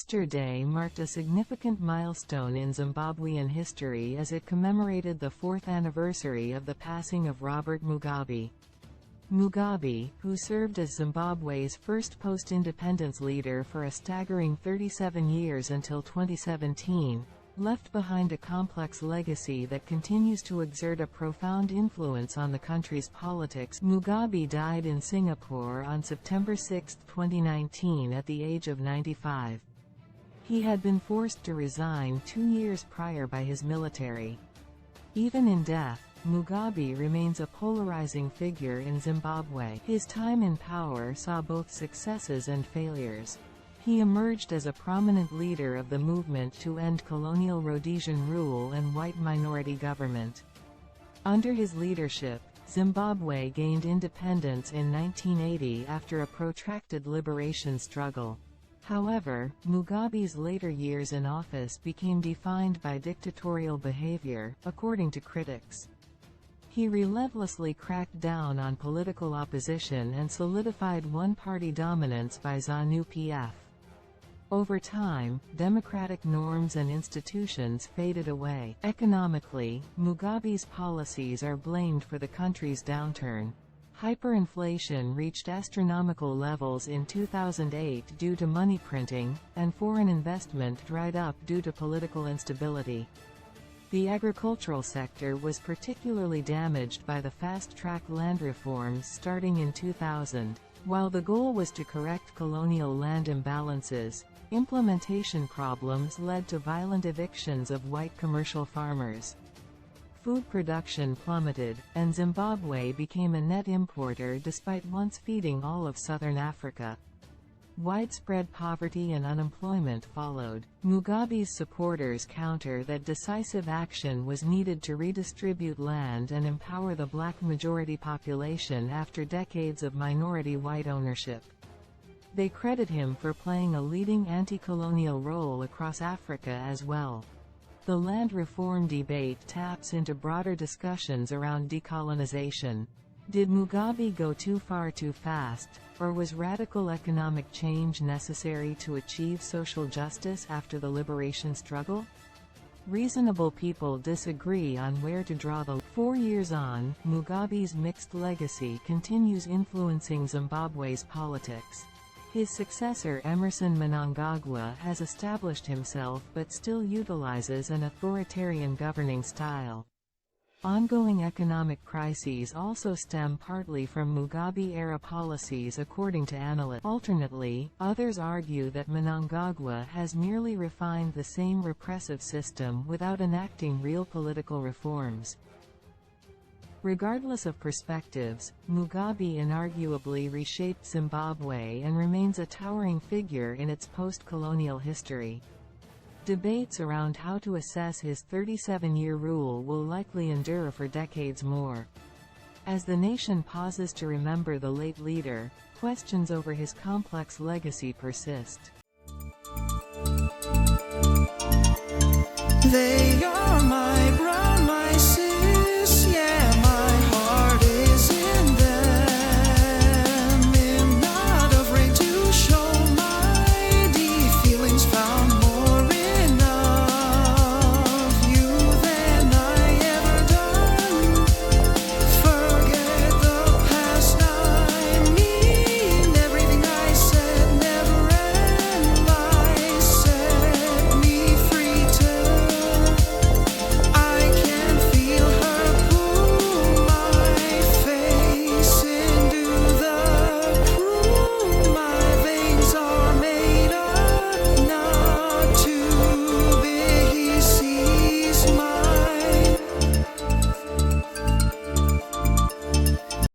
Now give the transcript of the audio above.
Yesterday marked a significant milestone in Zimbabwean history as it commemorated the 4th anniversary of the passing of Robert Mugabe. Mugabe, who served as Zimbabwe's first post-independence leader for a staggering 37 years until 2017, left behind a complex legacy that continues to exert a profound influence on the country's politics. Mugabe died in Singapore on September 6, 2019 at the age of 95. He had been forced to resign 2 years prior by his military. Even in death, Mugabe remains a polarizing figure in Zimbabwe. His time in power saw both successes and failures. He emerged as a prominent leader of the movement to end colonial Rhodesian rule and white minority government. Under his leadership, Zimbabwe gained independence in 1980 after a protracted liberation struggle. However, Mugabe's later years in office became defined by dictatorial behavior, according to critics. He relentlessly cracked down on political opposition and solidified one-party dominance by ZANU-PF. Over time, democratic norms and institutions faded away. Economically, Mugabe's policies are blamed for the country's downturn. Hyperinflation reached astronomical levels in 2008 due to money printing, and foreign investment dried up due to political instability. The agricultural sector was particularly damaged by the fast-track land reforms starting in 2000. While the goal was to correct colonial land imbalances, implementation problems led to violent evictions of white commercial farmers. Food production plummeted, and Zimbabwe became a net importer despite once feeding all of southern Africa. Widespread poverty and unemployment followed. Mugabe's supporters counter that decisive action was needed to redistribute land and empower the black majority population after decades of minority white ownership. They credit him for playing a leading anti-colonial role across Africa as well. The land reform debate taps into broader discussions around decolonization. Did Mugabe go too far too fast, or was radical economic change necessary to achieve social justice after the liberation struggle? Reasonable people disagree on where to draw the line. 4 years on, Mugabe's mixed legacy continues influencing Zimbabwe's politics. His successor Emmerson Mnangagwa has established himself but still utilizes an authoritarian governing style. Ongoing economic crises also stem partly from Mugabe-era policies according to analysts. Alternately, others argue that Mnangagwa has merely refined the same repressive system without enacting real political reforms. Regardless of perspectives, Mugabe inarguably reshaped Zimbabwe and remains a towering figure in its post-colonial history. Debates around how to assess his 37-year rule will likely endure for decades more. As the nation pauses to remember the late leader, questions over his complex legacy persist. They are